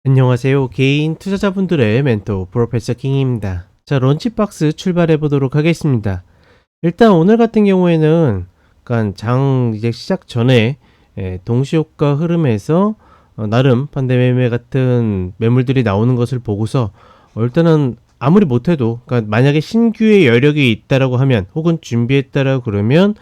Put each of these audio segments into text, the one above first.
안녕하세요. 개인 투자자분들의 멘토 프로페서 킹입니다. 자, 런치박스 출발해 보도록 하겠습니다. 일단 오늘 같은 경우에는 약간 장 이제 시작 전에 동시효과 흐름에서 나름 반대 매매 같은 매물들이 나오는 것을 보고서 일단은 아무리 못해도, 그러니까 만약에 신규의 여력이 있다라고 하면, 혹은 준비했다라고 그러면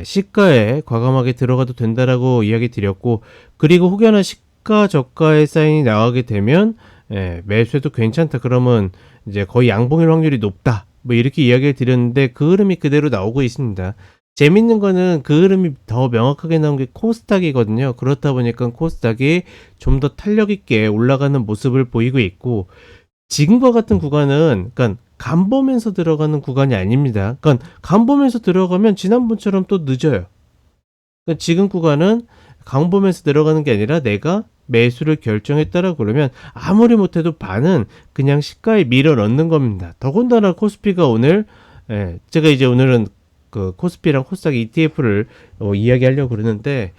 시가에 과감하게 들어가도 된다라고 이야기 드렸고, 그리고 혹여나 시가 저가의 사인이 나가게 되면 매수해도 괜찮다, 그러면 이제 거의 양봉일 확률이 높다, 뭐 이렇게 이야기를 드렸는데 그 흐름이 그대로 나오고 있습니다. 재밌는 거는 그 흐름이 더 명확하게 나온 게 코스닥이거든요. 그렇다 보니까 코스닥이 좀 더 탄력 있게 올라가는 모습을 보이고 있고, 지금과 같은 구간은 그러니까 간 보면서 들어가는 구간이 아닙니다. 그러니까 간 보면서 들어가면 지난번처럼 또 늦어요. 그러니까 지금 구간은 간 보면서 들어가는 게 아니라 내가 매수를 결정했다라고 그러면 아무리 못해도 반은 그냥 시가에 밀어 넣는 겁니다. 더군다나 코스피가 오늘 제가 이제 오늘은 그 코스피랑 코스닥 ETF를 이야기하려고 그러는데,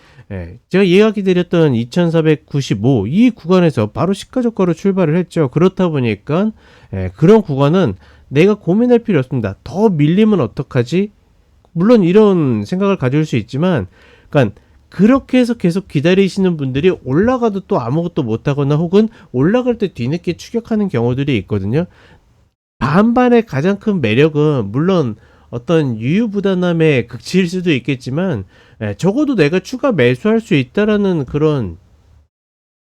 제가 이야기 드렸던 2495 이 구간에서 바로 시가저가로 출발을 했죠. 그렇다 보니까 그런 구간은 내가 고민할 필요 없습니다. 더 밀리면 어떡하지? 물론 이런 생각을 가질 수 있지만, 그러니까 그렇게 해서 계속 기다리시는 분들이 올라가도 또 아무것도 못하거나, 혹은 올라갈 때 뒤늦게 추격하는 경우들이 있거든요. 반반의 가장 큰 매력은 물론 어떤 유유부단함의 극치일 수도 있겠지만, 적어도 내가 추가 매수할 수 있다라는 그런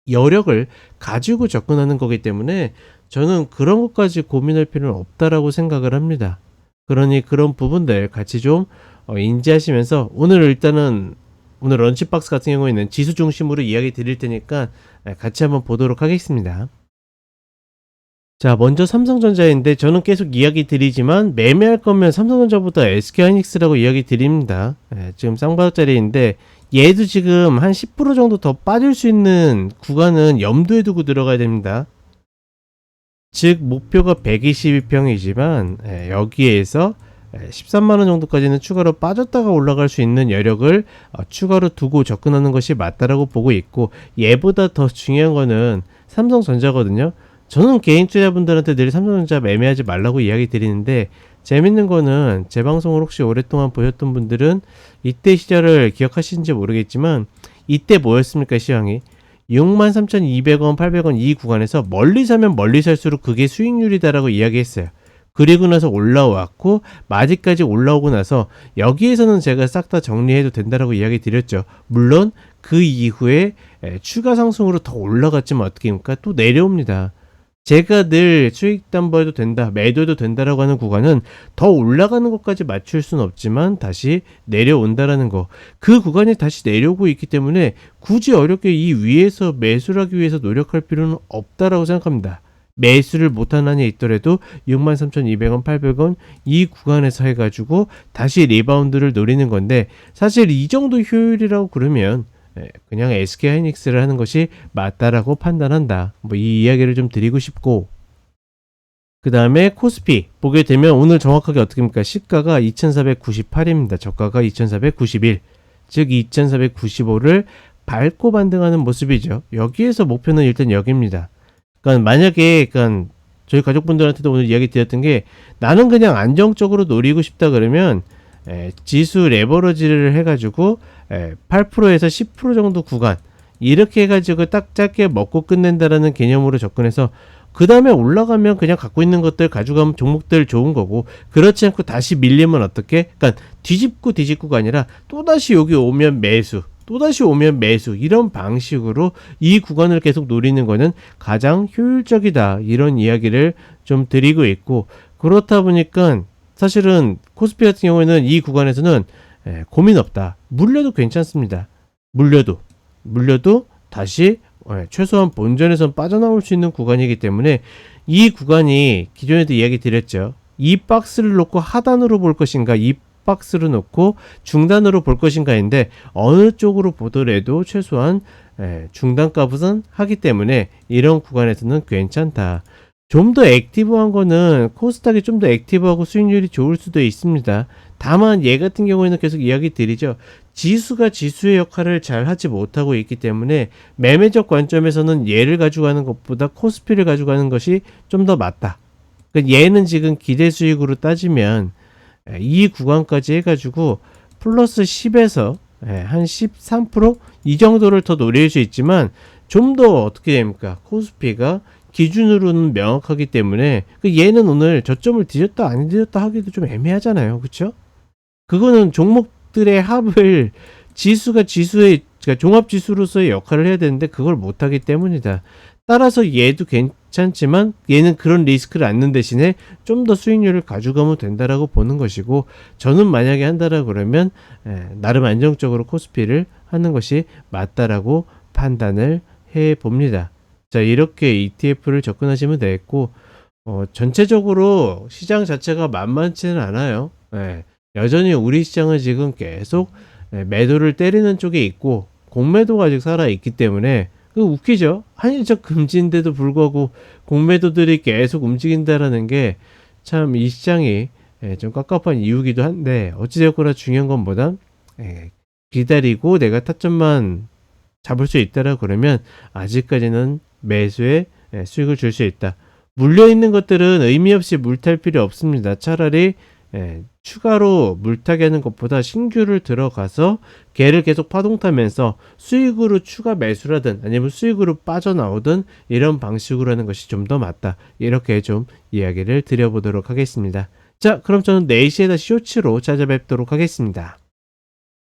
여력을 가지고 접근하는 거기 때문에 저는 그런 것까지 고민할 필요는 없다라고 생각을 합니다. 그러니 그런 부분들 같이 좀 인지하시면서, 오늘 런치박스 같은 경우에는 지수 중심으로 이야기 드릴 테니까 같이 한번 보도록 하겠습니다. 자, 먼저 삼성전자인데, 저는 계속 이야기 드리지만 매매할 거면 삼성전자보다 SK하이닉스라고 이야기 드립니다. 지금 쌍바닥짜리인데 얘도 지금 한 10% 정도 더 빠질 수 있는 구간은 염두에 두고 들어가야 됩니다. 즉 목표가 122평이지만 여기에서 13만원 정도까지는 추가로 빠졌다가 올라갈 수 있는 여력을 추가로 두고 접근하는 것이 맞다라고 보고 있고, 얘보다 더 중요한 거는 삼성전자거든요. 저는 개인 투자분들한테 늘 삼성전자 매매하지 말라고 이야기 드리는데, 재밌는 거는 제 방송을 혹시 오랫동안 보셨던 분들은 이때 시절을 기억하시는지 모르겠지만, 이때 뭐였습니까? 시황이 63,200원, 800원 이 구간에서 멀리 사면 멀리 살수록 그게 수익률이다라고 이야기했어요. 그리고 나서 올라왔고, 마디까지 올라오고 나서 여기에서는 제가 싹 다 정리해도 된다라고 이야기 드렸죠. 물론 그 이후에 추가 상승으로 더 올라갔지만 어떻게 합니까? 또 내려옵니다. 제가 늘 수익 담보해도 된다, 매도해도 된다라고 하는 구간은 더 올라가는 것까지 맞출 수는 없지만 다시 내려온다라는 거. 그 구간이 다시 내려오고 있기 때문에 굳이 어렵게 이 위에서 매수를 하기 위해서 노력할 필요는 없다라고 생각합니다. 매수를 못한 한이 있더라도 63,200원, 800원 이 구간에서 해가지고 다시 리바운드를 노리는 건데, 사실 이 정도 효율이라고 그러면 그냥 SK하이닉스를 하는 것이 맞다라고 판단한다, 뭐 이 이야기를 좀 드리고 싶고, 그 다음에 코스피 보게 되면 오늘 정확하게 어떻게입니까? 시가가 2498입니다. 저가가 2491, 즉 2495를 밟고 반등하는 모습이죠. 여기에서 목표는 일단 여기입니다. 그러니까 만약에 저희 가족분들한테도 오늘 이야기 드렸던 게, 나는 그냥 안정적으로 노리고 싶다 그러면 지수 레버러지를 해가지고 8%에서 10% 정도 구간 이렇게 해가지고 딱 짧게 먹고 끝낸다라는 개념으로 접근해서, 그 다음에 올라가면 그냥 갖고 있는 것들 가져가면 종목들 좋은 거고, 그렇지 않고 다시 밀리면 어떻게? 그러니까 뒤집고가 아니라 또다시 여기 오면 매수, 또다시 오면 매수, 이런 방식으로 이 구간을 계속 노리는 거는 가장 효율적이다, 이런 이야기를 좀 드리고 있고, 그렇다 보니까 사실은 코스피 같은 경우에는 이 구간에서는 고민 없다, 물려도 괜찮습니다. 물려도 다시 최소한 본전에선 빠져나올 수 있는 구간이기 때문에, 이 구간이 기존에도 이야기 드렸죠. 이 박스를 놓고 하단으로 볼 것인가, 이 박스를 놓고 중단으로 볼 것인가인데, 어느 쪽으로 보더라도 최소한 중단값은 하기 때문에 이런 구간에서는 괜찮다. 좀 더 액티브한 거는 코스닥이 좀 더 액티브하고 수익률이 좋을 수도 있습니다. 다만 얘 같은 경우에는 계속 이야기 드리죠. 지수가 지수의 역할을 잘 하지 못하고 있기 때문에 매매적 관점에서는 얘를 가져가는 것보다 코스피를 가져가는 것이 좀 더 맞다. 그러니까 얘는 지금 기대 수익으로 따지면 이 구간까지 해가지고 플러스 10에서 한 13%이 정도를 더 노릴 수 있지만 좀 더 어떻게 됩니까? 코스피가 기준으로는 명확하기 때문에 얘는 오늘 저점을 뒤졌다 안 뒤졌다 하기도 좀 애매하잖아요. 그렇죠? 그거는 종목들의 합을 지수가 지수의 그러니까 종합 지수로서의 역할을 해야 되는데 그걸 못 하기 때문이다. 따라서 얘도 괜찮지만 얘는 그런 리스크를 안는 대신에 좀 더 수익률을 가져가면 된다라고 보는 것이고, 저는 만약에 한다라 그러면 나름 안정적으로 코스피를 하는 것이 맞다라고 판단을 해 봅니다. 자, 이렇게 ETF를 접근하시면 되겠고, 전체적으로 시장 자체가 만만치는 않아요. 여전히 우리 시장은 지금 계속 매도를 때리는 쪽에 있고 공매도가 아직 살아있기 때문에 웃기죠. 한일적 금지인데도 불구하고 공매도들이 계속 움직인다라는 게 참 이 시장이 좀 깝깝한 이유기도 한데, 어찌되었거나 중요한 건 뭐다? 기다리고 내가 타점만 잡을 수 있다라 그러면 아직까지는 매수에 수익을 줄 수 있다. 물려있는 것들은 의미 없이 물탈 필요 없습니다. 차라리 추가로 물타기 하는 것보다 신규를 들어가서 걔를 계속 파동 타면서 수익으로 추가 매수라든 아니면 수익으로 빠져나오든 이런 방식으로 하는 것이 좀 더 맞다. 이렇게 좀 이야기를 드려보도록 하겠습니다. 자, 그럼 저는 4시에 다시 쇼츠로 찾아뵙도록 하겠습니다.